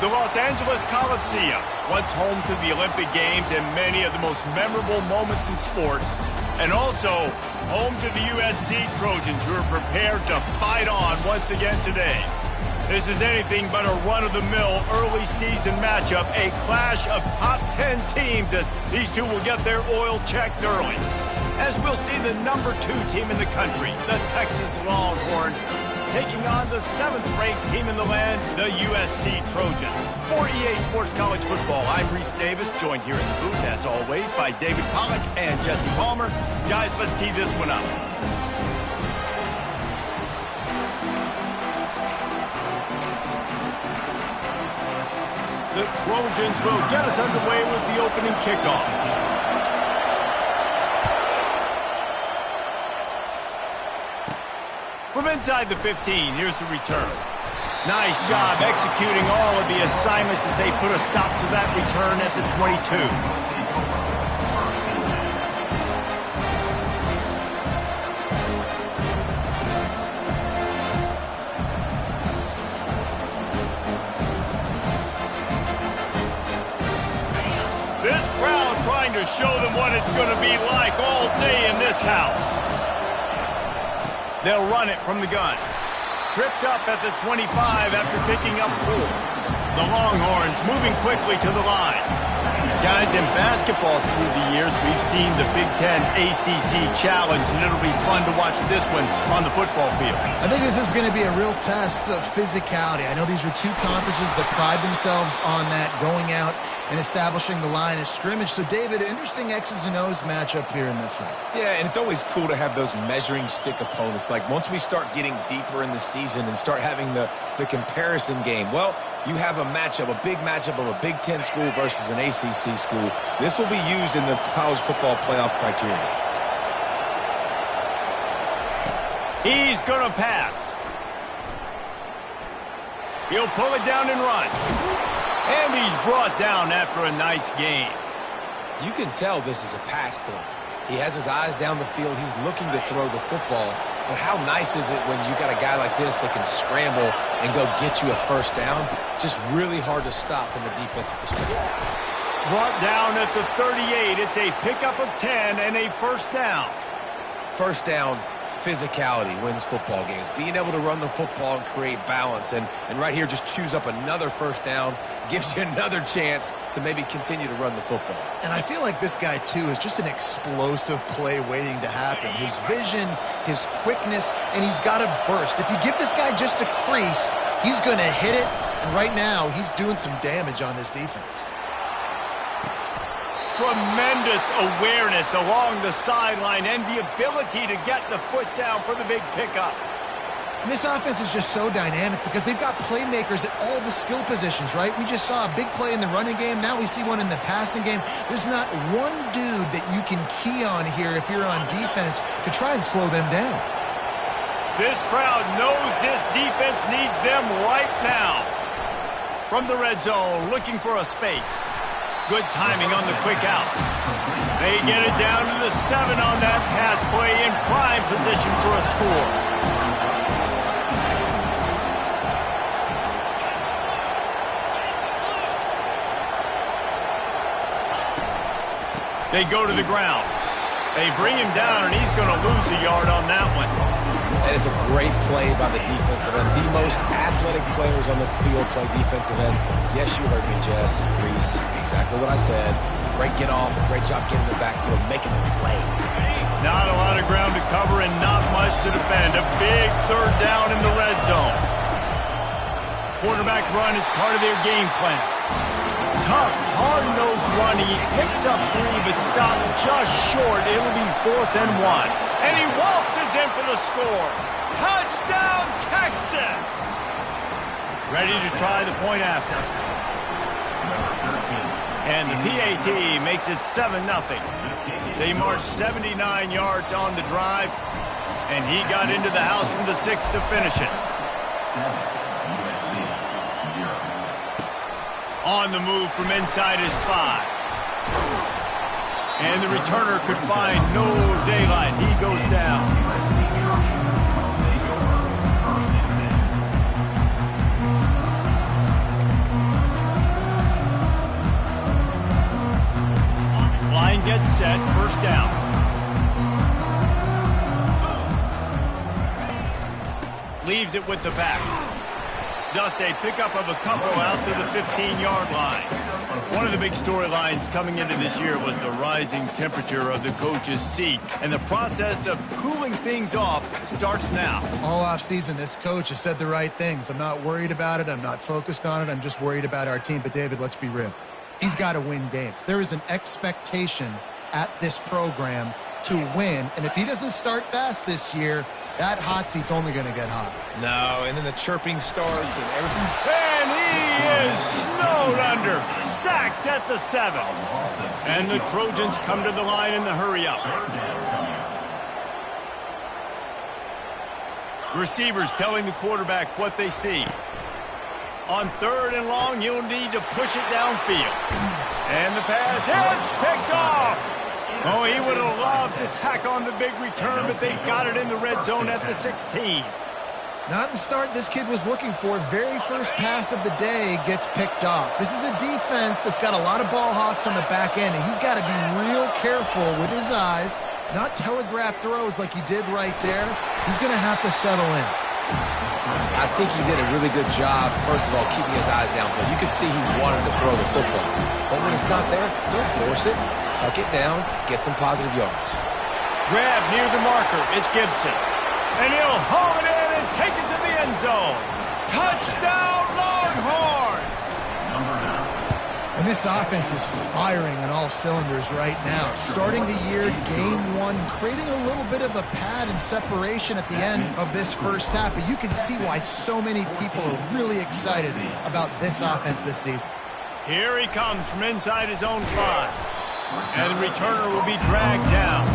The Los Angeles Coliseum, once home to the Olympic Games and many of the most memorable moments in sports, and also home to the USC Trojans, who are prepared to fight on once again today. This is anything but a run-of-the-mill early season matchup, a clash of top 10 teams as these two will get their oil checked early. As we'll see the number 2 team in the country, the Texas Longhorns, taking on the 7th-ranked team in the land, the USC Trojans. For EA Sports College Football, I'm Reese Davis, joined here in the booth, as always, by David Pollack and Jesse Palmer. Guys, let's tee this one up. The Trojans will get us underway with the opening kickoff. From inside the 15, here's the return. Nice job executing all of the assignments as they put a stop to that return at the 22. This crowd trying to show them what it's going to be like all day in this house. They'll run it from the gun. Tripped up at the 25 after picking up 4. The Longhorns moving quickly to the line. Guys, in basketball through the years, we've seen the Big Ten ACC Challenge, and it'll be fun to watch this one on the football field. I think this is going to be a real test of physicality. I know these are 2 conferences that pride themselves on that, going out and establishing the line of scrimmage. So, David, interesting X's and O's matchup here in this one. Yeah, and it's always cool to have those measuring stick opponents. Like, once we start getting deeper in the season and start having the comparison game, well, you have a matchup, a big matchup of a Big Ten school versus an ACC school. This will be used in the college football playoff criteria. He's going to pass. He'll pull it down and run. And he's brought down after a nice gain. You can tell this is a pass play. He has his eyes down the field. He's looking to throw the football. But how nice is it when you got a guy like this that can scramble and go get you a first down? Just really hard to stop from a defensive perspective. Brought down at the 38. It's a pickup of 10 and a first down. First down, physicality wins football games. Being able to run the football and create balance. And right here, just choose up another first down. Gives you another chance to maybe continue to run the football. And I feel like this guy, too, is just an explosive play waiting to happen. His vision, his quickness, and he's got a burst. If you give this guy just a crease, he's going to hit it. And right now, he's doing some damage on this defense. Tremendous awareness along the sideline and the ability to get the foot down for the big pickup. And this offense is just so dynamic because they've got playmakers at all the skill positions, right? We just saw a big play in the running game. Now we see one in the passing game. There's not one dude that you can key on here if you're on defense to try and slow them down. This crowd knows this defense needs them right now. From the red zone, looking for a space. Good timing on the quick out. They get it down to the 7 on that pass play in prime position for a score. They go to the ground. They bring him down, and he's going to lose a yard on that one. That is a great play by the defensive end. The most athletic players on the field play defensive end. Yes, you heard me, Jess, Reese. Exactly what I said. Great get off. Great job getting the backfield, making the play. Not a lot of ground to cover and not much to defend. A big third down in the red zone. Quarterback run is part of their game plan. Tough, hard-nosed run. He picks up 3, but stopped just short. It'll be 4th and 1. And he waltzes in for the score. Touchdown, Texas! Ready to try the point after. And the PAT makes it 7-0. They marched 79 yards on the drive, and he got into the house from the 6 to finish it. On the move from inside his 5. And the returner could find no daylight. He goes down. gets set, first down. Leaves it with the back. Just a pickup of a couple out to the 15-yard line. One of the big storylines coming into this year was the rising temperature of the coach's seat, and the process of cooling things off starts now. All offseason, this coach has said the right things. I'm not worried about it. I'm not focused on it. I'm just worried about our team. But, David, let's be real. He's got to win games. There is an expectation at this program to win, and if he doesn't start fast this year, that hot seat's only going to get hot. No, and then the chirping starts and everything. And he is snowed under, sacked at the 7. And the Trojans come to the line in the hurry-up. Receivers telling the quarterback what they see. On 3rd and long, you'll need to push it downfield. And the pass hits, picked off. Oh, he would have loved to tack on the big return, but they got it in the red zone at the 16. Not the start this kid was looking for. Very first pass of the day gets picked off. This is a defense that's got a lot of ball hawks on the back end, and he's got to be real careful with his eyes, not telegraph throws like he did right there. He's going to have to settle in. I think he did a really good job, first of all, keeping his eyes downfield. You could see he wanted to throw the football. But when it's not there, don't force it. Tuck it down, get some positive yards. Grab near the marker. It's Gibson. And he'll haul it in and take it to the end zone. Touchdown, Longhorns! And this offense is firing on all cylinders right now. Starting the year, game 1, creating a little bit of a pad and separation at the end of this first half. But you can see why so many people are really excited about this offense this season. Here he comes from inside his own 5. And the returner will be dragged down.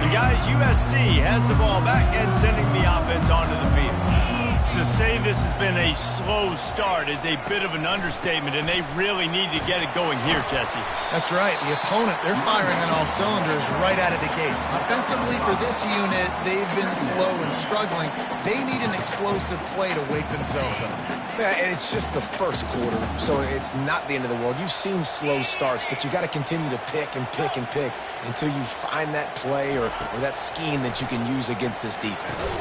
And guys, USC has the ball back and sending the offense onto the field. To say this has been a slow start is a bit of an understatement, and they really need to get it going here, Jesse. That's right. The opponent, they're firing on all cylinders right out of the gate. Offensively, for this unit, they've been slow and struggling. They need an explosive play to wake themselves up. Yeah, and it's just the first quarter, so it's not the end of the world. You've seen slow starts, but you got to continue to pick and pick and pick until you find that play or that scheme that you can use against this defense.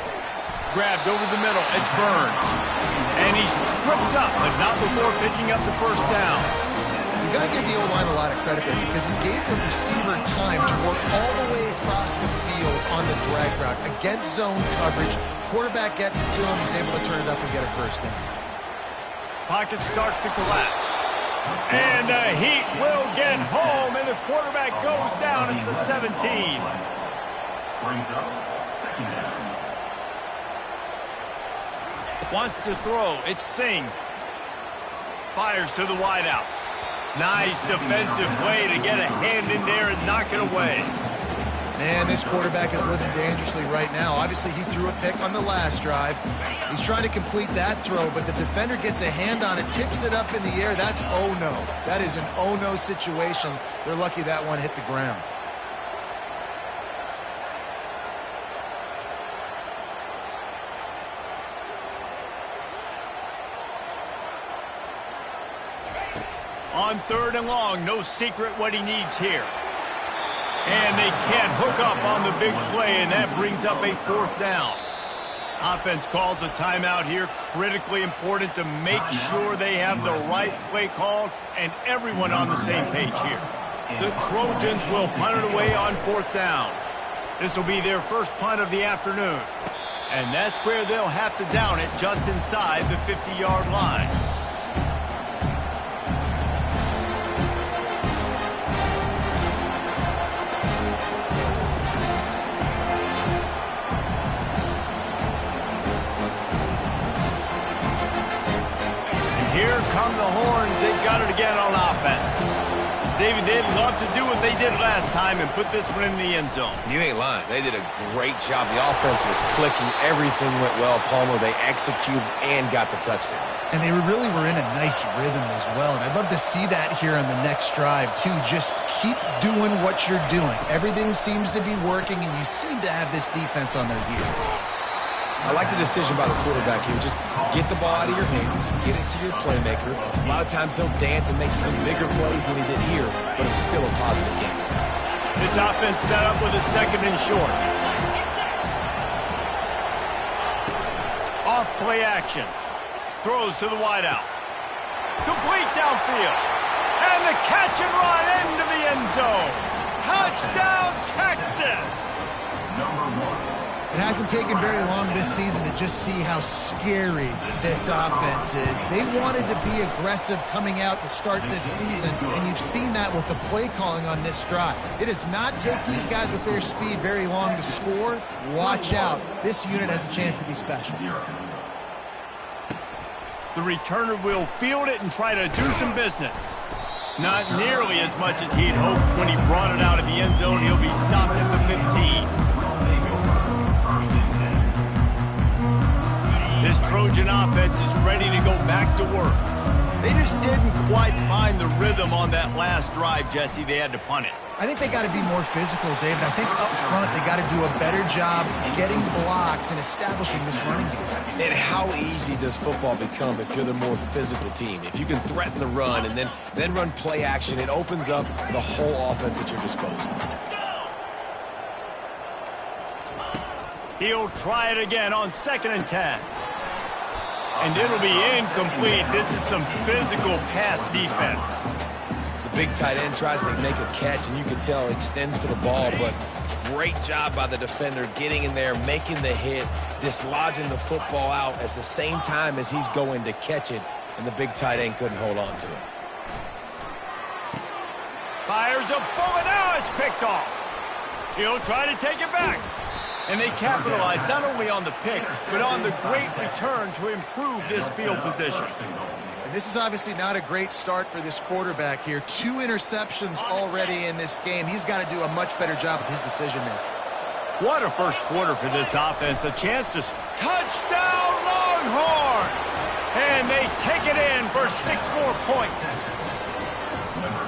Grabbed over the middle. It's Burns. And he's tripped up, but not before picking up the first down. You got to give the O-line a lot of credit there because he gave the receiver time to work all the way across the field on the drag route against zone coverage. Quarterback gets it to him. He's able to turn it up and get a first down. Pocket starts to collapse. And the Heat will get home, and the quarterback goes down at the 17. Brings up second down. Wants to throw. It's Singh. Fires to the wideout. Nice defensive play to get a hand in there and knock it away. Man, this quarterback is living dangerously right now. Obviously, he threw a pick on the last drive. He's trying to complete that throw, but the defender gets a hand on it, tips it up in the air. That's oh-no. That is an oh-no situation. They're lucky that one hit the ground. On 3rd and long, no secret what he needs here. And they can't hook up on the big play, and that brings up a 4th down. Offense calls a timeout here. Critically important to make sure they have the right play called and everyone on the same page here. The Trojans will punt it away on 4th down. This will be their first punt of the afternoon. And that's where they'll have to down it just inside the 50-yard line. Here come the Horns. They've got it again on offense. David, they'd love to do what they did last time and put this one in the end zone. You ain't lying. They did a great job. The offense was clicking. Everything went well, Palmer. They executed and got the touchdown. And they really were in a nice rhythm as well. And I'd love to see that here on the next drive, too. Just keep doing what you're doing. Everything seems to be working, and you seem to have this defense on their heels. I like the decision by the quarterback here. Just get the ball out of your hands, get it to your playmaker. A lot of times he'll dance and make even bigger plays than he did here, but it was still a positive game. This offense set up with a 2nd and short. Off play action. Throws to the wideout. Complete downfield. And the catch and run into the end zone. Touchdown, Texas! It hasn't taken very long this season to just see how scary this offense is. They wanted to be aggressive coming out to start this season, and you've seen that with the play calling on this drive. It does not take these guys with their speed very long to score. Watch out. This unit has a chance to be special. The returner will field it and try to do some business. Not nearly as much as he'd hoped when he brought it out of the end zone. He'll be stopped at the 15. This Trojan offense is ready to go back to work. They just didn't quite find the rhythm on that last drive, Jesse. They had to punt it. I think they got to be more physical, David. I think up front they got to do a better job getting blocks and establishing this running game. And how easy does football become if you're the more physical team? If you can threaten the run and then run play action, it opens up the whole offense at your disposal. He'll try it again on 2nd and 10. And it'll be incomplete. This is some physical pass defense. The big tight end tries to make a catch, and you can tell he extends for the ball, but great job by the defender getting in there, making the hit, dislodging the football out at the same time as he's going to catch it, and the big tight end couldn't hold on to it. Fires a bullet. Now it's picked off. He'll try to take it back. And they capitalized not only on the pick, but on the great return to improve this field position. And this is obviously not a great start for this quarterback here. 2 interceptions already in this game. He's got to do a much better job with his decision-making. What a first quarter for this offense. A chance to touchdown Longhorns! And they take it in for 6 more points.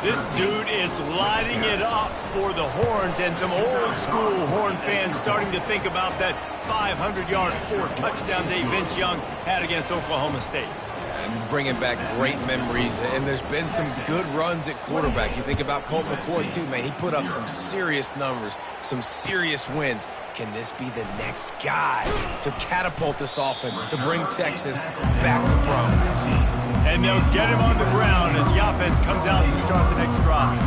This dude is lighting it up for the Horns, and some old-school Horn fans starting to think about that 500-yard 4-touchdown day Vince Young had against Oklahoma State. And bringing back great memories, and there's been some good runs at quarterback. You think about Colt McCoy, too, man. He put up some serious numbers, some serious wins. Can this be the next guy to catapult this offense, to bring Texas back to prominence? And they'll get him on the ground as the offense comes out to start the next drive.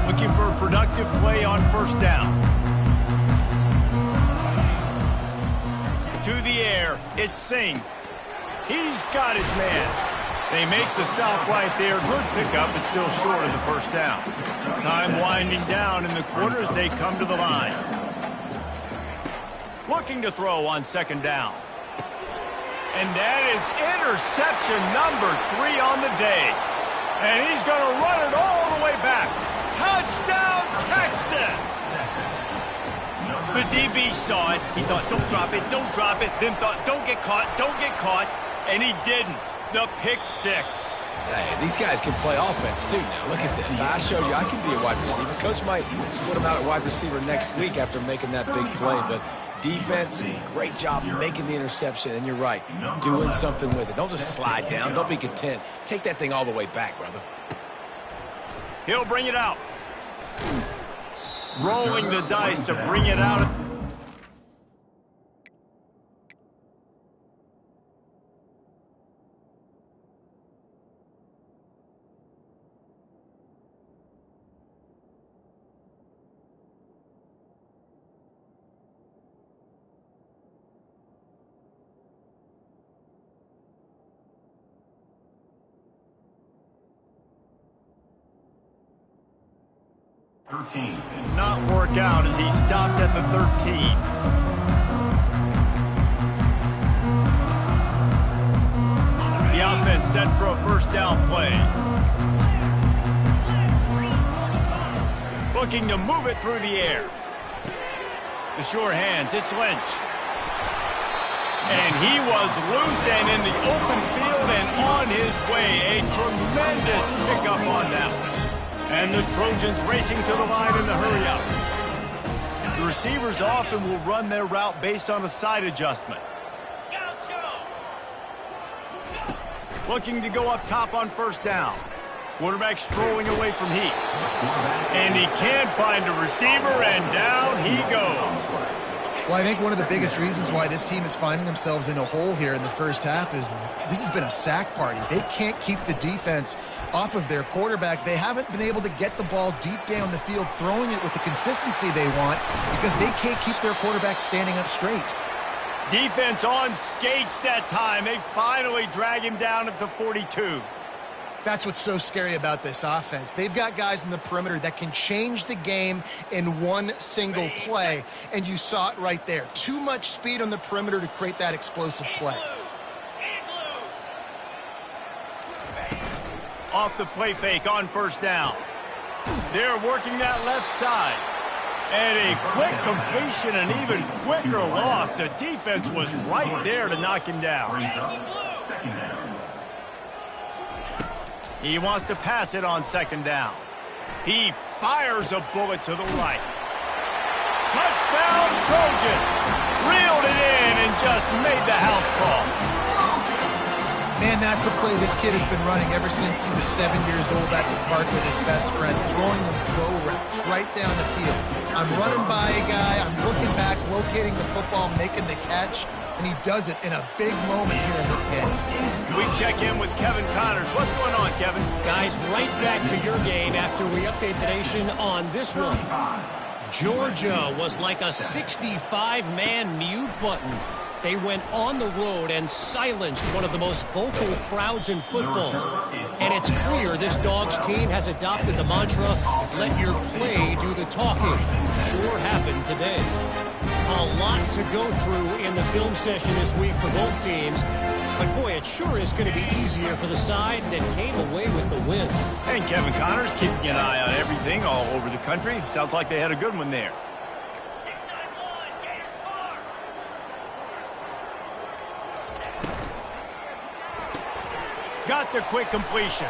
Looking for a productive play on 1st down. To the air, it's Singh. He's got his man. They make the stop right there. Good pickup, but still short of the 1st down. Time winding down in the quarter as they come to the line. Looking to throw on 2nd down. And that is interception number 3 on the day. And he's going to run it all the way back. Touchdown, Texas! The DB saw it. He thought, don't drop it, don't drop it. Then thought, don't get caught, don't get caught. And he didn't. The pick 6. Hey, these guys can play offense, too, now. Look at this. I showed you I can be a wide receiver. Coach might split him out at wide receiver next week after making that big play, but defense, great job making the interception, and you're right, doing something with it. Don't just slide down. Don't be content. Take that thing all the way back, brother. He'll bring it out. Rolling the dice to bring it out. Did not work out as he stopped at the 13. The offense set for a 1st down play. Looking to move it through the air. The sure hands, it's Lynch. And he was loose and in the open field and on his way. A tremendous pickup on that one. And the Trojans racing to the line in the hurry-up. The receivers often will run their route based on a side adjustment. Looking to go up top on first down. Quarterback strolling away from heat. And he can't find a receiver, and down he goes. Well, I think one of the biggest reasons why this team is finding themselves in a hole here in the first half is this has been a sack party. They can't keep the defense off of their quarterback. They haven't been able to get the ball deep down the field, throwing it with the consistency they want because they can't keep their quarterback standing up straight. Defense on skates that time. They finally drag him down at the 42. That's what's so scary about this offense. They've got guys in the perimeter that can change the game in one single play, and you saw it right there. Too much speed on the perimeter to create that explosive play. Off the play fake on first down. They're working that left side. And a quick completion, an even quicker loss. The defense was right there to knock him down. Second down. He wants to pass it on second down. He fires a bullet to the right. Touchdown, Trojans! Reeled it in and just made the house call. Man, that's a play this kid has been running ever since he was 7 years old at the park with his best friend, throwing them throw routes right down the field. I'm running by a guy, I'm looking back, locating the football, making the catch, and he does it in a big moment here in this game. We check in with Kevin Connors. What's going on, Kevin? Guys, right back to your game after we update the nation on this one. Georgia was like a 65-man mute button. They went on the road and silenced one of the most vocal crowds in football. And it's clear this Dogs team has adopted the mantra, let your play do the talking. Sure happened today. A lot to go through in the film session this week for both teams. But boy, it sure is going to be easier for the side that came away with the win. And Kevin Connors keeping an eye on everything all over the country. Sounds like they had a good one there. Got the quick completion.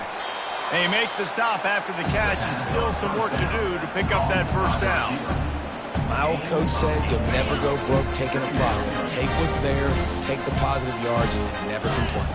They make the stop after the catch and still some work to do to pick up that first down. My old coach said you'll never go broke taking a profit. Take what's there, take the positive yards, and never complain.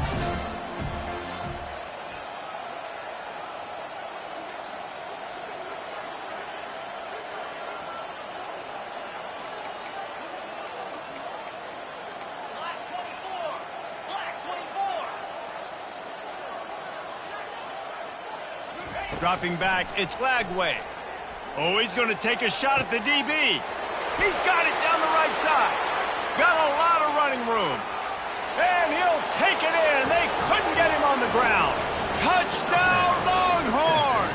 Dropping back, it's Lagway. Oh, he's going to take a shot at the DB. He's got it down the right side. Got a lot of running room. And he'll take it in. They couldn't get him on the ground. Touchdown, Longhorns!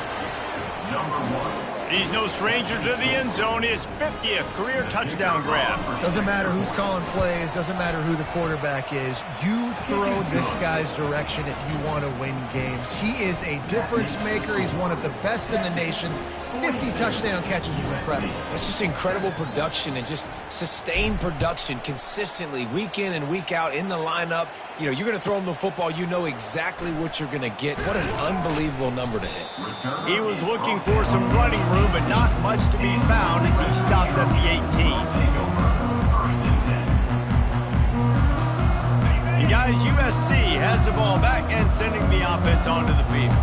Number 1. He's no stranger to the end zone. His 50th career touchdown grab. Doesn't matter who's calling plays, doesn't matter who the quarterback is. You throw this guy's direction if you want to win games. He is a difference maker. He's one of the best in the nation. 50 touchdown catches is incredible. It's just incredible production and just sustained production consistently week in and week out in the lineup. You know, you're going to throw him the football. You know exactly what you're going to get. What an unbelievable number to hit. He was looking for some running room, but not much to be found as he stopped at the 18. And guys, USC has the ball back and sending the offense onto the field.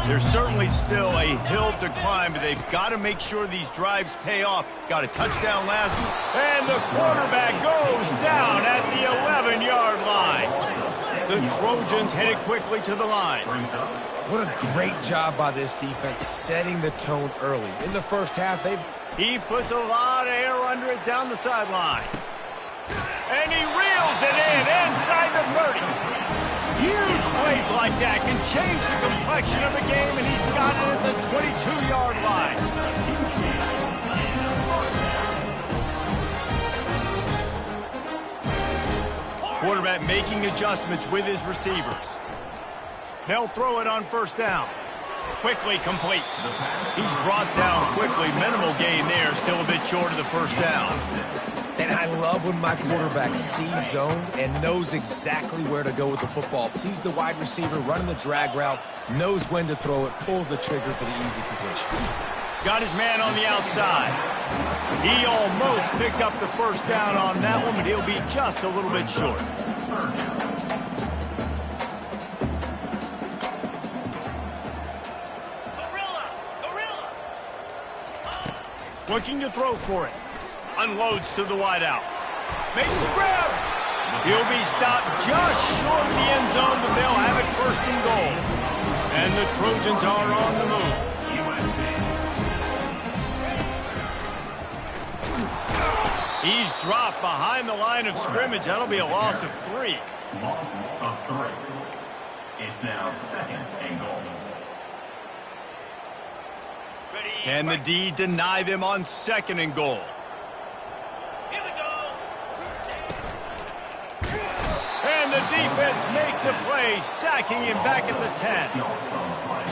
There's certainly still a hill to climb, but they've got to make sure these drives pay off. Got a touchdown last, and the quarterback goes down at the 11-yard line. The Trojans headed quickly to the line. What a great job by this defense setting the tone early. In the first half, he puts a lot of air under it down the sideline. And he reels it in inside the 30. Huge plays like that can change the complexion of the game, and he's got it at the 22-yard line. Quarterback making adjustments with his receivers. They'll throw it on first down. Quickly complete. He's brought down quickly. Minimal gain there. Still a bit short of the first down. and I love when my quarterback sees zone and knows exactly where to go with the football. Sees the wide receiver running the drag route, knows when to throw it, pulls the trigger for the easy completion. Got his man on the outside. He almost picked up the first down on that one, but he'll be just a little bit short. Looking to throw for it. Unloads to the wideout. Makes the grab. He'll be stopped just short of the end zone, but they'll have it first and goal. And the Trojans are on the move. He's dropped behind the line of scrimmage. That'll be a loss of 3. Loss of 3. It's now second and goal. Can the D deny them on second and goal? Here we go. And the defense makes a play, sacking him back at the 10.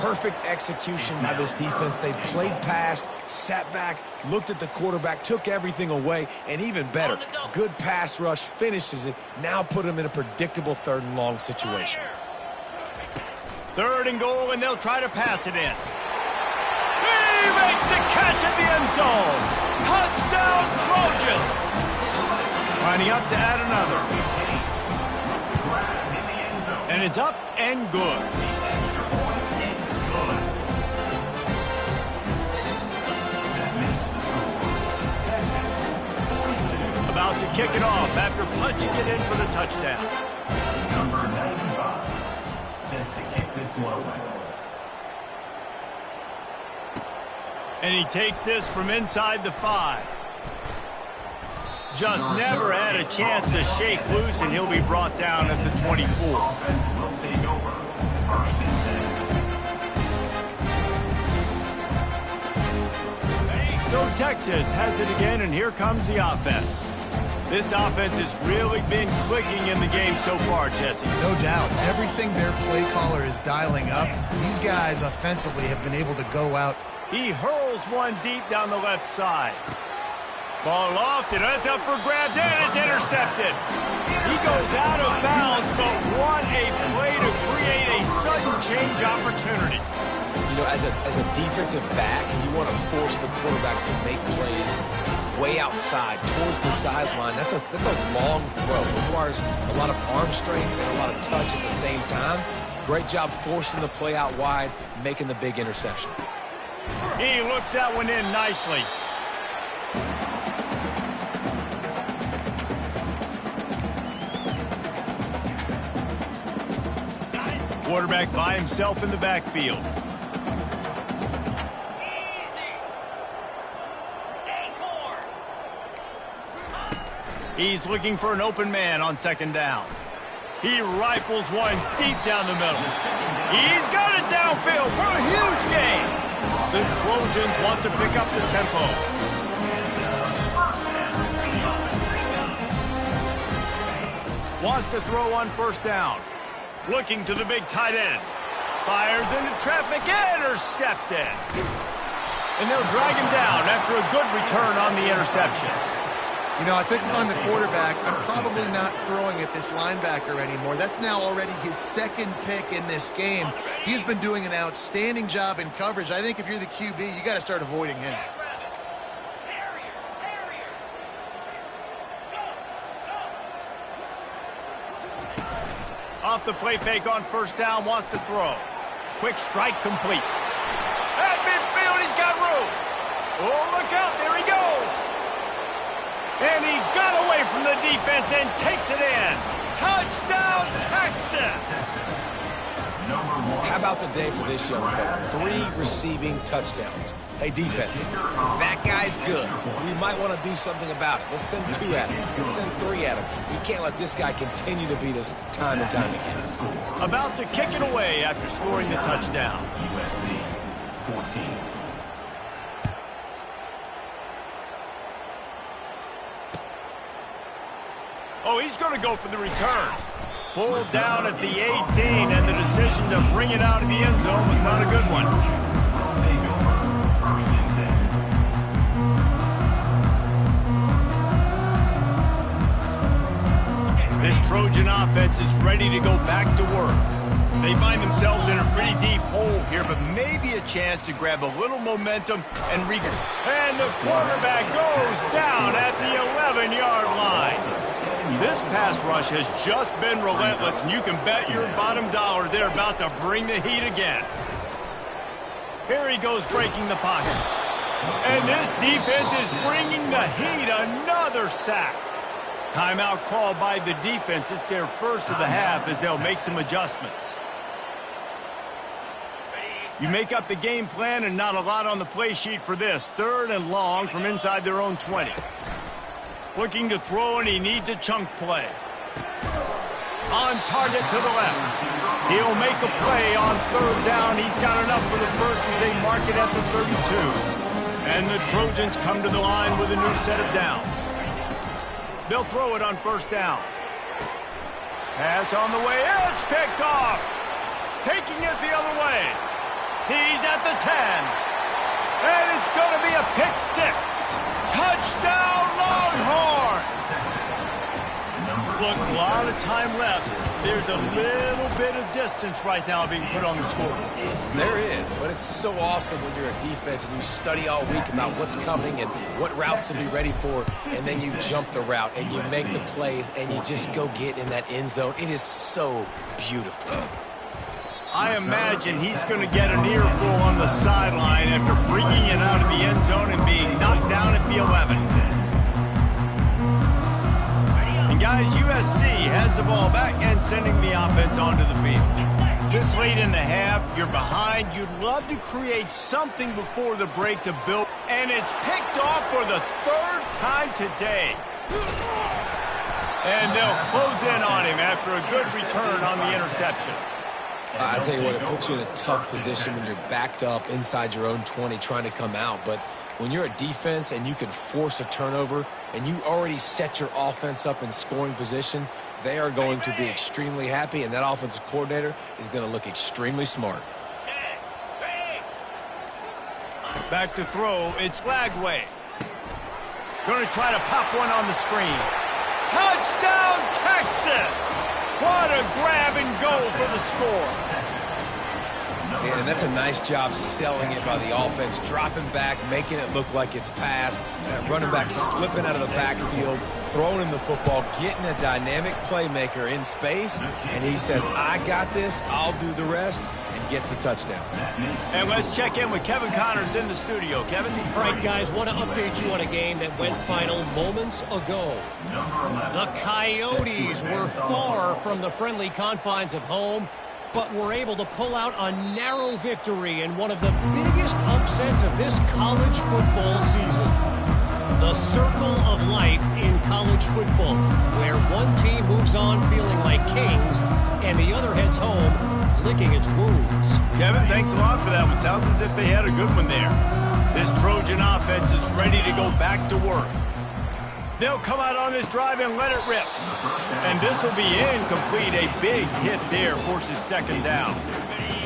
Perfect execution by this defense. They played pass, sat back, looked at the quarterback, took everything away, and even better, good pass rush, finishes it, now put them in a predictable 3rd and long situation. 3rd and goal, and they'll try to pass it in. He makes the catch at the end zone. Touchdown, Trojans. Lining up to add another. And it's up and good. About to kick it off after punching it in for the touchdown. Number 95, set to kick this one away. And he takes this from inside the 5. Just never had a chance to shake loose, and he'll be brought down at the 24. Offense will take over. First and 10. So Texas has it again, and here comes the offense. This offense has really been clicking in the game so far, Jesse. No doubt. Everything their play caller is dialing up, these guys offensively have been able to go out. He hurls one deep down the left side. Ball lofted, and it's up for grabs, and it's intercepted. He goes out of bounds, but what a play to create a sudden change opportunity. You know, as a defensive back, you want to force the quarterback to make plays way outside, towards the sideline. That's a long throw. It requires a lot of arm strength and a lot of touch at the same time. Great job forcing the play out wide, making the big interception. He looks that one in nicely. Quarterback by himself in the backfield. He's looking for an open man on 2nd down. He rifles one deep down the middle. He's got it downfield for a huge gain. The Trojans want to pick up the tempo. Wants to throw on 1st down. Looking to the big tight end. Fires into traffic, intercepted. And they'll drag him down after a good return on the interception. You know, I think if I'm the quarterback, I'm probably not throwing at this linebacker anymore. That's now already his 2nd pick in this game. He's been doing an outstanding job in coverage. I think if you're the QB, you got to start avoiding him. Off the play fake on 1st down, wants to throw. Quick strike complete. At midfield, he's got room. Oh, look out, there he goes. And he got away from the defense and takes it in. Touchdown, Texas! How about the day for this young fella? 3 receiving touchdowns. Hey, defense, that guy's good. We might want to do something about it. Let's send 2 at him. Let's send 3 at him. We can't let this guy continue to beat us time and time again. About to kick it away after scoring the touchdown. USC 14. Oh, he's going to go for the return. Pulled down at the 18, and the decision to bring it out of the end zone was not a good one. This Trojan offense is ready to go back to work. They find themselves in a pretty deep hole here, but maybe a chance to grab a little momentum and regroup. And the quarterback goes down at the 11-yard line. This pass rush has just been relentless, and you can bet your bottom dollar they're about to bring the heat again. Here he goes breaking the pocket. And this defense is bringing the heat. Another sack. Timeout called by the defense. It's their first of the half as they'll make some adjustments. You make up the game plan and not a lot on the play sheet for this. 3rd and long from inside their own 20. Looking to throw, and he needs a chunk play. On target to the left. He'll make a play on 3rd down. He's got enough for the first as they mark it at the 32. And the Trojans come to the line with a new set of downs. They'll throw it on 1st down. Pass on the way. It's picked off. Taking it the other way. He's at the 10. And it's going to be a pick 6. Touchdown, Longhorns! Look, a lot of time left. There's a little bit of distance right now being put on the score. There is, but it's so awesome when you're a defense and you study all week about what's coming and what routes to be ready for, and then you jump the route and you make the plays and you just go get in that end zone. It is so beautiful. I imagine he's going to get an earful on the sideline after bringing it out of the end zone and being knocked down at the 11. And guys, USC has the ball back and sending the offense onto the field. This late in the half, you're behind. You'd love to create something before the break to build. And it's picked off for the 3rd time today. And they'll close in on him after a good return on the interception. I tell you what, it puts you in a tough position when you're backed up inside your own 20 trying to come out. But when you're a defense and you can force a turnover and you already set your offense up in scoring position, they are going to be extremely happy, and that offensive coordinator is going to look extremely smart. Back to throw, it's Lagway. Going to try to pop one on the screen. Touchdown, Texas! What a grab and go for the score. Yeah, and that's a nice job selling it by the offense, dropping back, making it look like it's pass. That running back slipping out of the backfield, throwing him the football, getting a dynamic playmaker in space, and he says, I got this, I'll do the rest, and gets the touchdown. And let's check in with Kevin Connors in the studio. Kevin? All right, guys, want to update you on a game that went final moments ago. The Coyotes were far from the friendly confines of home, but were able to pull out a narrow victory in one of the biggest upsets of this college football season. The circle of life in college football, where one team moves on feeling like kings and the other heads home licking its wounds. Kevin, thanks a lot for that. It sounds as if they had a good one there. This Trojan offense is ready to go back to work. They'll come out on this drive and let it rip. And this will be incomplete. A big hit there forces 2nd down.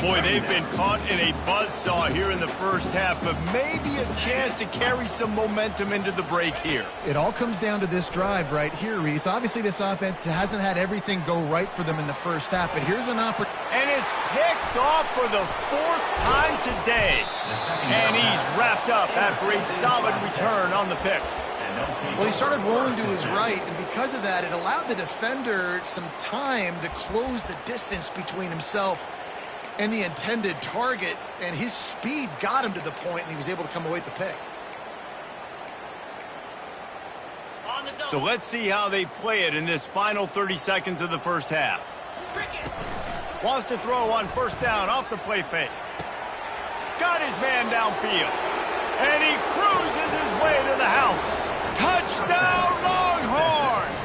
Boy, they've been caught in a buzzsaw here in the first half, but maybe a chance to carry some momentum into the break here. It all comes down to this drive right here, Reese. Obviously, this offense hasn't had everything go right for them in the first half, but here's an opportunity. And it's picked off for the 4th time today. And he's wrapped up after a solid return on the pick. Well, he started rolling to his right, and because of that, it allowed the defender some time to close the distance between himself and the intended target, and his speed got him to the point, and he was able to come away with the pick. So let's see how they play it in this final 30 seconds of the first half. Wants to throw on 1st down off the play fake. Got his man downfield. And he cruises his way to the house. Touchdown, Longhorns!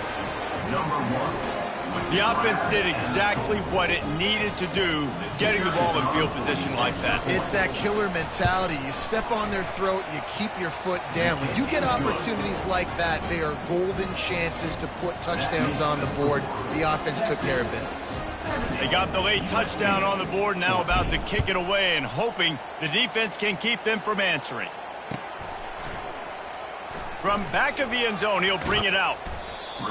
The offense did exactly what it needed to do, getting the ball in field position like that. It's that killer mentality. You step on their throat, you keep your foot down. When you get opportunities like that, they are golden chances to put touchdowns on the board. The offense took care of business. They got the late touchdown on the board, now about to kick it away and hoping the defense can keep them from answering. From back of the end zone, he'll bring it out.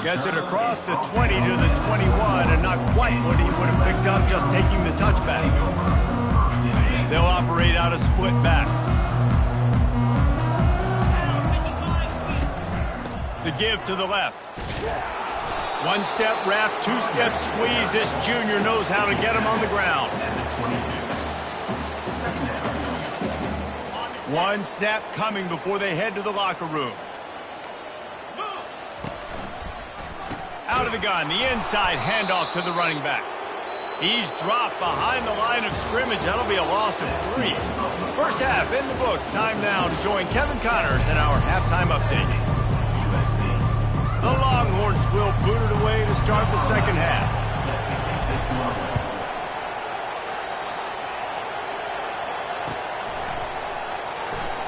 Gets it across the 20 to the 21, and not quite what he would have picked up just taking the touchback. They'll operate out of split backs. The give to the left. One-step wrap, two-step squeeze. This junior knows how to get him on the ground. One snap coming before they head to the locker room. Out of the gun, the inside handoff to the running back. He's dropped behind the line of scrimmage. That'll be a loss of 3. First half in the books. Time now to join Kevin Connors in our halftime update. The Longhorns will boot it away to start the second half.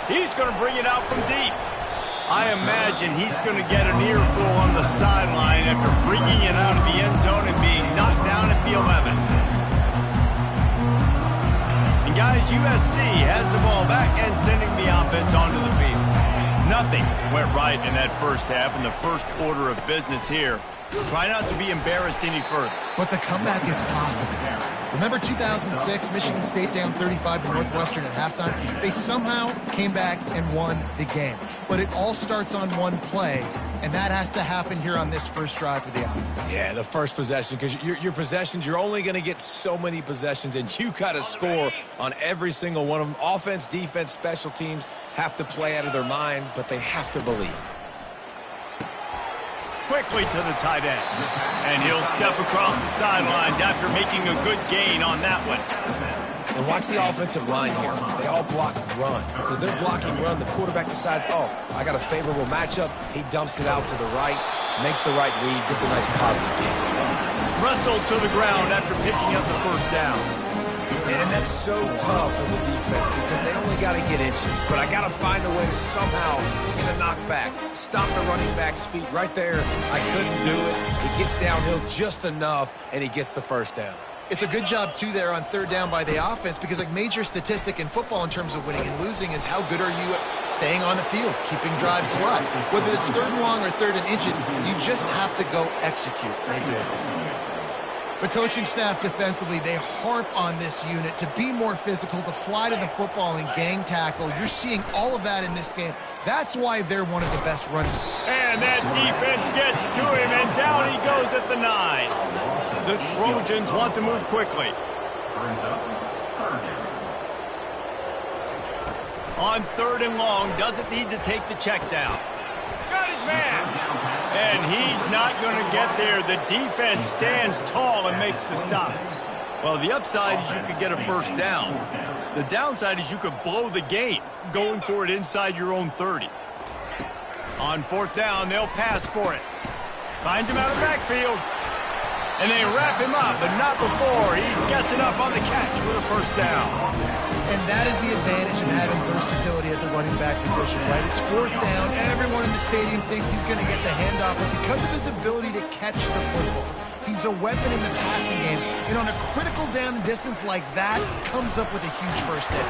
He's going to bring it out from deep. I imagine he's going to get an earful on the sideline after bringing it out of the end zone and being knocked down at the 11. And guys, USC has the ball back and sending the offense onto the field. Nothing went right in that first half in the first order of business here. Try not to be embarrassed any further. But the comeback is possible. Remember 2006, Michigan State down 35 to Northwestern at halftime? They somehow came back and won the game. But it all starts on one play, and that has to happen here on this first drive for the offense. Yeah, the first possession, because your possessions, you're only going to get so many possessions, and you got to score on every single one of them. Offense, defense, special teams have to play out of their mind, but they have to believe. Quickly to the tight end. And he'll step across the sidelines after making a good gain on that one. And watch the offensive line here. They all block run. Because they're blocking run, the quarterback decides, oh, I got a favorable matchup. He dumps it out to the right, makes the right read, gets a nice positive gain. Wrestled to the ground after picking up the first down. And that's so tough as a defense because they only got to get inches. But I got to find a way to somehow get a knockback, stop the running back's feet right there. I couldn't do it. He gets downhill just enough, and he gets the first down. It's a good job, too, there on third down by the offense because a major statistic in football in terms of winning and losing is how good are you at staying on the field, keeping drives alive. Whether it's third and long or third and inches, you just have to go execute. They do. The coaching staff defensively, they harp on this unit to be more physical, to fly to the football and gang tackle. You're seeing all of that in this game. That's why they're one of the best running. And that defense gets to him, and down he goes at the 9. The Trojans want to move quickly. On third and long, doesn't need to take the check down. Got his man. And he's not going to get there. The defense stands tall and makes the stop. Well, the upside is you could get a first down. The downside is you could blow the game going for it inside your own 30. On fourth down, they'll pass for it. Finds him out of the backfield. And they wrap him up, but not before he gets enough on the catch for the first down. And that is the advantage of having versatility at the running back position, right? It's fourth down. Everyone in the stadium thinks he's going to get the handoff, but because of his ability to catch the football, he's a weapon in the passing game. And on a critical down distance like that, comes up with a huge first down.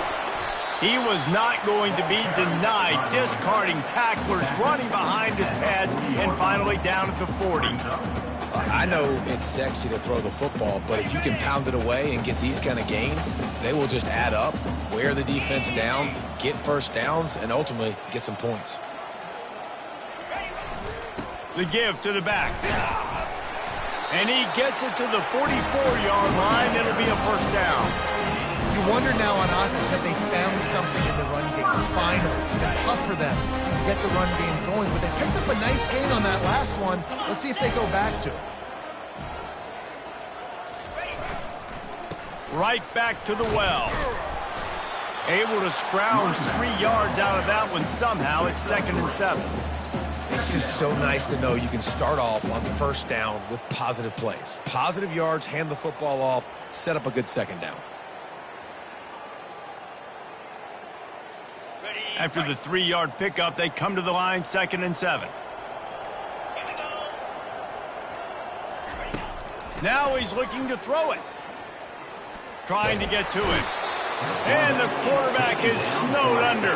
He was not going to be denied, discarding tacklers, running behind his pads, and finally down at the 40. I know it's sexy to throw the football, but if you can pound it away and get these kind of gains, they will just add up, wear the defense down, get first downs, and ultimately get some points. The give to the back. And he gets it to the 44-yard line. It'll be a first down. You wonder now on offense, have they found something in the run game? Finally, it's been tough for them to get the run game going, but they picked up a nice gain on that last one. Let's see if they go back to it. Right back to the well. Able to scrounge 3 yards out of that one somehow. It's 2nd and 7. It's just so nice to know you can start off on first down with positive plays. Positive yards, hand the football off, set up a good second down. After the 3-yard pickup, they come to the line, 2nd and 7. Now he's looking to throw it. Trying to get to it. And the quarterback is snowed under.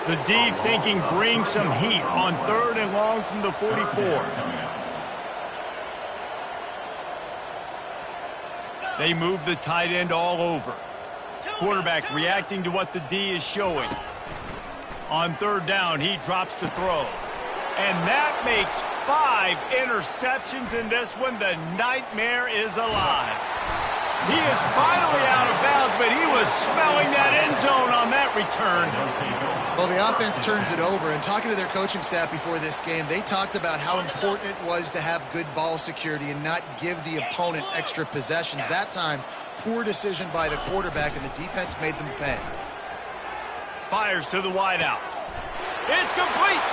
The D thinking bring some heat on 3rd and long from the 44. They move the tight end all over. Quarterback reacting to what the D is showing. On third down, he drops to throw. And that makes 5 interceptions in this one. The nightmare is alive. He is finally out of bounds, but he was smelling that end zone on that return. Well, the offense turns it over, and talking to their coaching staff before this game, they talked about how important it was to have good ball security and not give the opponent extra possessions. That time, poor decision by the quarterback, and the defense made them pay. Fires to the wideout. It's complete.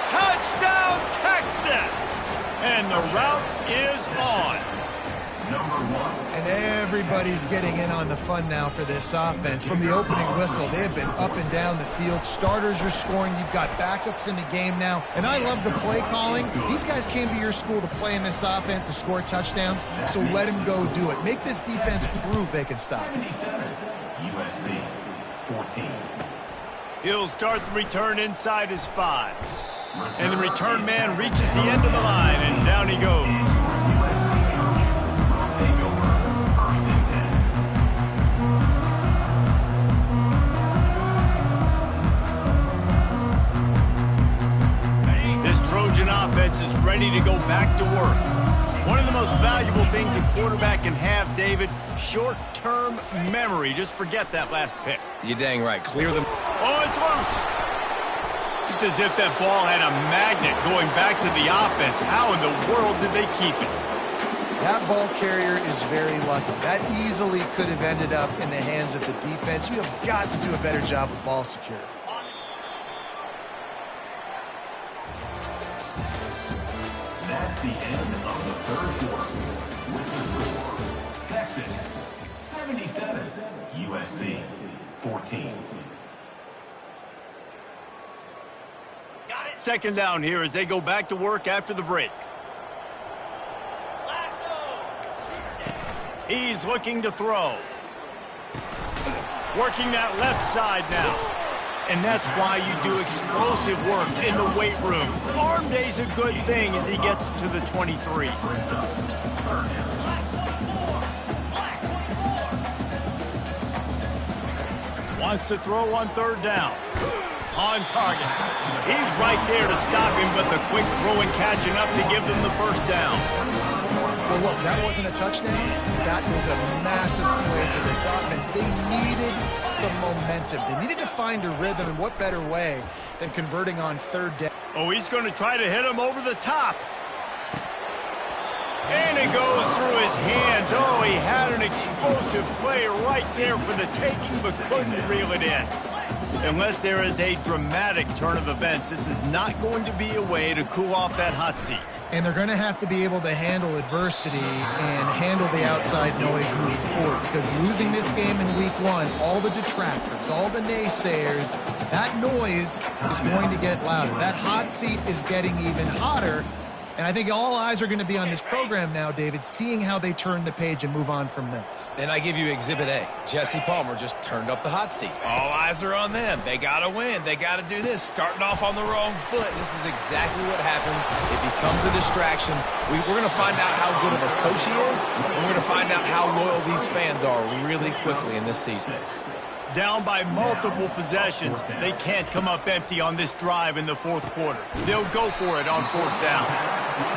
Touchdown, Texas! And the route is on. And everybody's getting in on the fun now for this offense. From the opening whistle, they have been up and down the field. Starters are scoring. You've got backups in the game now. And I love the play calling. These guys came to your school to play in this offense to score touchdowns, so let them go do it. Make this defense prove they can stop. USC 14. He'll start the return inside his 5. And the return man reaches the end of the line, and down he goes. Trojan offense is ready to go back to work. One of the most valuable things a quarterback can have, David, short-term memory. Just forget that last pick. You're dang right. Clear them. Oh, it's loose. It's as if that ball had a magnet going back to the offense. How in the world did they keep it? That ball carrier is very lucky. That easily could have ended up in the hands of the defense. You have got to do a better job with ball security. That's the end of the third quarter. With the score, Texas 77, USC 14. Second down here as they go back to work after the break. He's looking to throw. Working that left side now. And that's why you do explosive work in the weight room. Arm day's a good thing as he gets to the 23. Wants to throw on third down. On target. He's right there to stop him, but the quick throw and catching up to give them the first down. Well, look, that wasn't a touchdown. That was a massive play for this offense. They needed some momentum. They needed to find a rhythm, and what better way than converting on third down. Oh, he's going to try to hit him over the top. And it goes through his hands. Oh, he had an explosive play right there for the taking, but couldn't reel it in. Unless there is a dramatic turn of events, this is not going to be a way to cool off that hot seat. And they're going to have to be able to handle adversity and handle the outside noise moving forward, because losing this game in week 1, all the detractors, all the naysayers, that noise is going to get louder. That hot seat is getting even hotter. And I think all eyes are going to be on this program now, David, seeing how they turn the page and move on from this. And I give you Exhibit A. Jesse Palmer just turned up the hot seat. All eyes are on them. They got to win. They got to do this. Starting off on the wrong foot. This is exactly what happens. It becomes a distraction. We're going to find out how good of a coach he is, and we're going to find out how loyal these fans are really quickly in this season. Down by multiple possessions, they can't come up empty on this drive in the fourth quarter. They'll go for it on fourth down.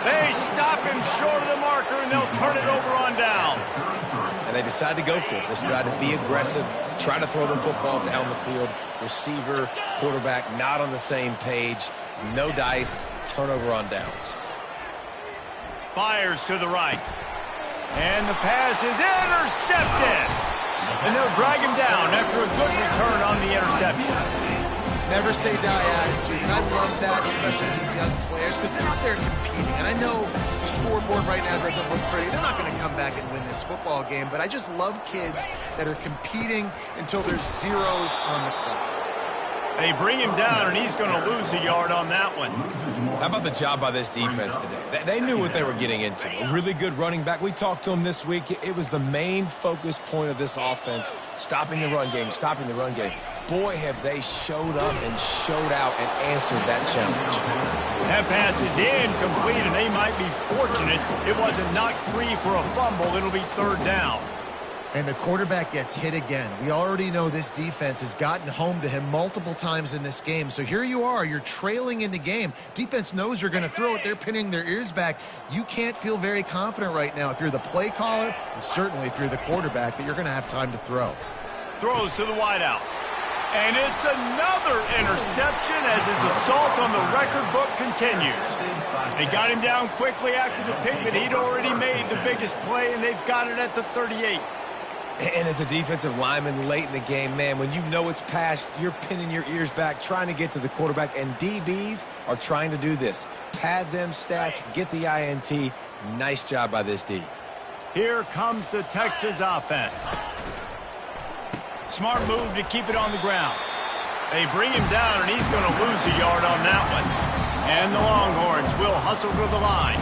They stop him short of the marker, and they'll turn it over on downs. And they decide to go for it. They decide to be aggressive, try to throw the football down the field. Receiver, quarterback, not on the same page. No dice, turnover on downs. Fires to the right. And the pass is intercepted. And they'll drag him down after a good return on the interception. Never say die attitude, and I love that, especially these young players, because they're out there competing. And I know the scoreboard right now doesn't look pretty. They're not going to come back and win this football game, but I just love kids that are competing until there's zeros on the clock. They bring him down, and he's going to lose a yard on that one. How about the job by this defense today? They knew what they were getting into. A really good running back. We talked to him this week. It was the main focus point of this offense, stopping the run game, stopping the run game. Boy, have they showed up and showed out and answered that challenge. That pass is incomplete, and they might be fortunate it wasn't knocked free for a fumble. It'll be third down. And the quarterback gets hit again. We already know this defense has gotten home to him multiple times in this game. So here you are, you're trailing in the game. Defense knows you're going to throw it. They're pinning their ears back. You can't feel very confident right now if you're the play caller, and certainly if you're the quarterback, that you're going to have time to throw. Throws to the wideout. And it's another interception as his assault on the record book continues. They got him down quickly after the pick, but he'd already made the biggest play, and they've got it at the 38. And as a defensive lineman late in the game, man, when you know it's past, you're pinning your ears back, trying to get to the quarterback, and DBs are trying to do this. Pad them stats, get the INT. Nice job by this D. Here comes the Texas offense. Smart move to keep it on the ground. They bring him down, and he's going to lose a yard on that one. And the Longhorns will hustle to the line.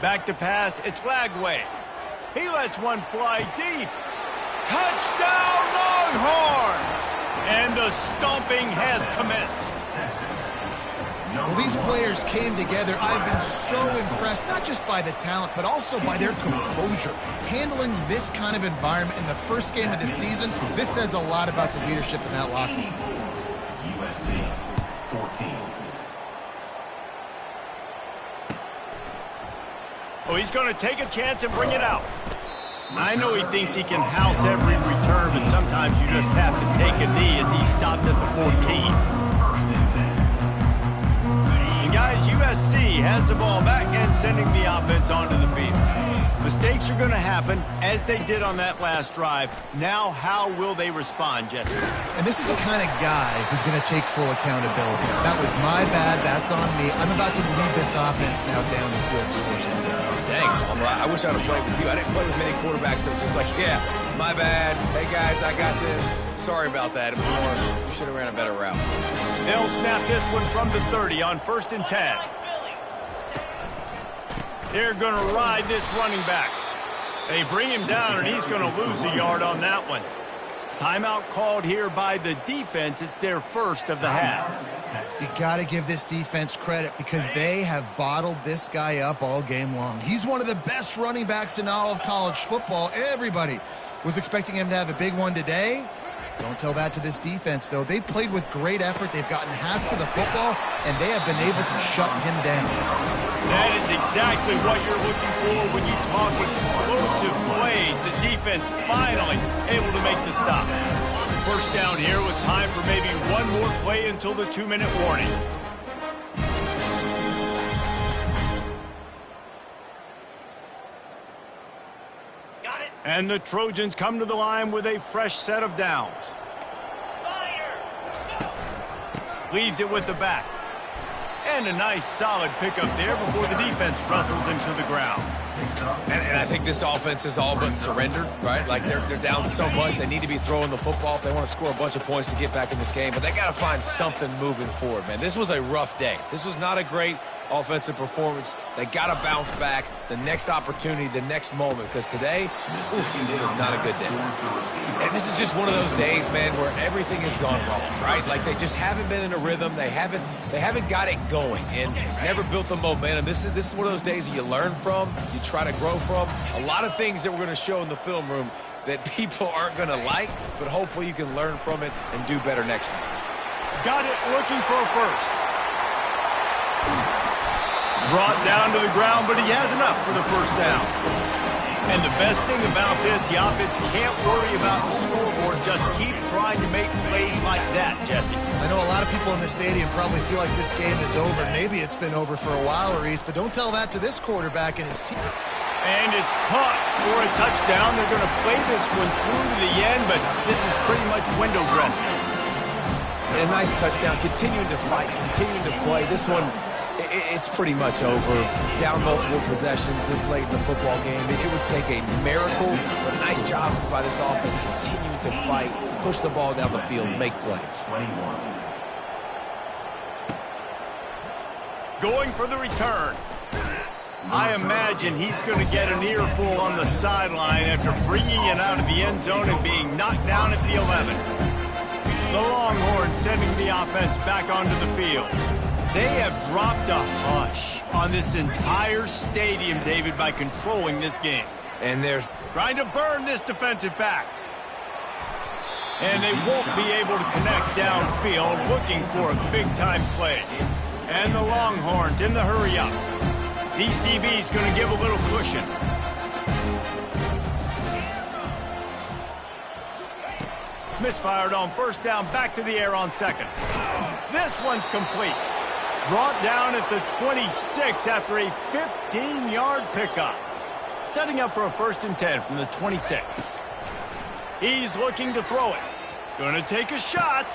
Back to pass, it's Lagway. He lets one fly deep. Touchdown, Longhorns! And the stomping has commenced. Well, these players came together. I've been so impressed, not just by the talent, but also by their composure. Handling this kind of environment in the first game of the season, this says a lot about the leadership in that locker room. USC 14. Oh, he's going to take a chance and bring it out. I know he thinks he can house every return, but sometimes you just have to take a knee as he stopped at the 14. And guys, USC has the ball back and sending the offense onto the field. Mistakes are going to happen, as they did on that last drive. Now, how will they respond, Jesse? And this is the kind of guy who's going to take full accountability. That was my bad. That's on me. I'm about to lead this offense now down the field and score some points. Dang, I wish I'd have played with you. I didn't play with many quarterbacks that were just like, yeah, my bad. Hey, guys, I got this. Sorry about that. It was more, you should have ran a better route. They'll snap this one from the 30 on 1st and 10. They're going to ride this running back. They bring him down, and he's going to lose a yard on that one. Timeout called here by the defense. It's their first of the half. You got to give this defense credit because they have bottled this guy up all game long. He's one of the best running backs in all of college football. Everybody was expecting him to have a big one today. Don't tell that to this defense, though. They've played with great effort. They've gotten hats to the football, and they have been able to shut him down. That is exactly what you're looking for when you talk explosive plays. The defense finally able to make the stop. First down here with time for maybe one more play until the 2-minute warning. Got it. And the Trojans come to the line with a fresh set of downs. Spire. Leaves it with the back. And a nice solid pickup there before the defense wrestles him to the ground. And I think this offense is all but surrendered, right? Like they're down so much, they need to be throwing the football if they want to score a bunch of points to get back in this game. But they got to find something moving forward, man. This was a rough day. This was not a great offensive performance. They got to bounce back. The next opportunity, the next moment, because today, it was not a good day. And this is just one of those days, man, where everything has gone wrong, right? Like they just haven't been in a rhythm. They haven't got it going and never built the momentum. This is one of those days that you learn from, you try to grow from. A lot of things that we're going to show in the film room that people aren't going to like, but hopefully you can learn from it and do better next time. Got it looking for a first. Brought down to the ground, but he has enough for the first down. And the best thing about this, the offense can't worry about the scoreboard. Just keep trying to make plays like that, Jesse. I know a lot of people in the stadium probably feel like this game is over. Maybe it's been over for a while, Reese, but don't tell that to this quarterback and his team. And it's caught for a touchdown. They're going to play this one through to the end, but this is pretty much window dressing. And a nice touchdown, continuing to fight, continuing to play. This one, it's pretty much over. Down multiple possessions this late in the football game. It would take a miracle, but a nice job by this offense continuing to fight, push the ball down the field, make plays. 21. Going for the return. I imagine he's going to get an earful on the sideline after bringing it out of the end zone and being knocked down at the 11. The Longhorns sending the offense back onto the field. They have dropped a hush on this entire stadium, David, by controlling this game. And there's trying to burn this defensive back. And they won't be able to connect downfield, looking for a big-time play. And the Longhorns in the hurry-up. These DBs going to give a little cushion. Misfired on first down, back to the air on second. This one's complete. Brought down at the 26 after a 15-yard pickup. Setting up for a 1st and 10 from the 26. He's looking to throw it. Going to take a shot.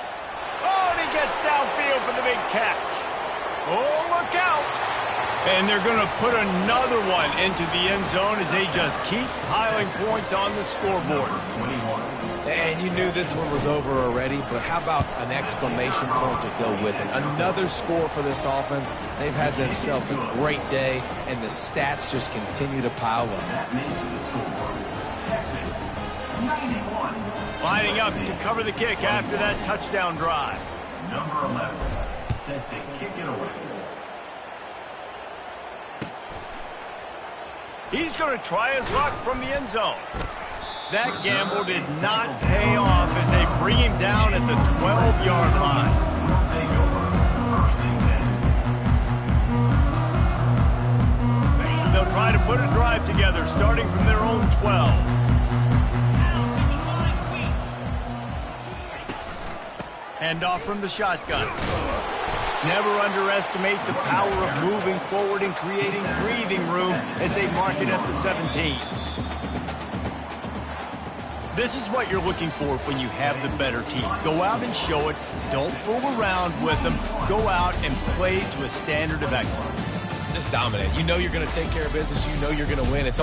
Oh, and he gets downfield for the big catch. Oh, look out. And they're going to put another one into the end zone as they just keep piling points on the scoreboard. And you knew this one was over already, but how about an exclamation point to go with it? Another score for this offense. They've had themselves a great day, and the stats just continue to pile up. Lining up to cover the kick after that touchdown drive. Number 11, set to kick it away. He's going to try his luck from the end zone. That gamble did not pay off as they bring him down at the 12-yard line. They'll try to put a drive together starting from their own 12. Handoff from the shotgun. Never underestimate the power of moving forward and creating breathing room as they mark it at the 17. This is what you're looking for when you have the better team. Go out and show it. Don't fool around with them. Go out and play to a standard of excellence. Just dominate. You know you're going to take care of business. You know you're going to win. It's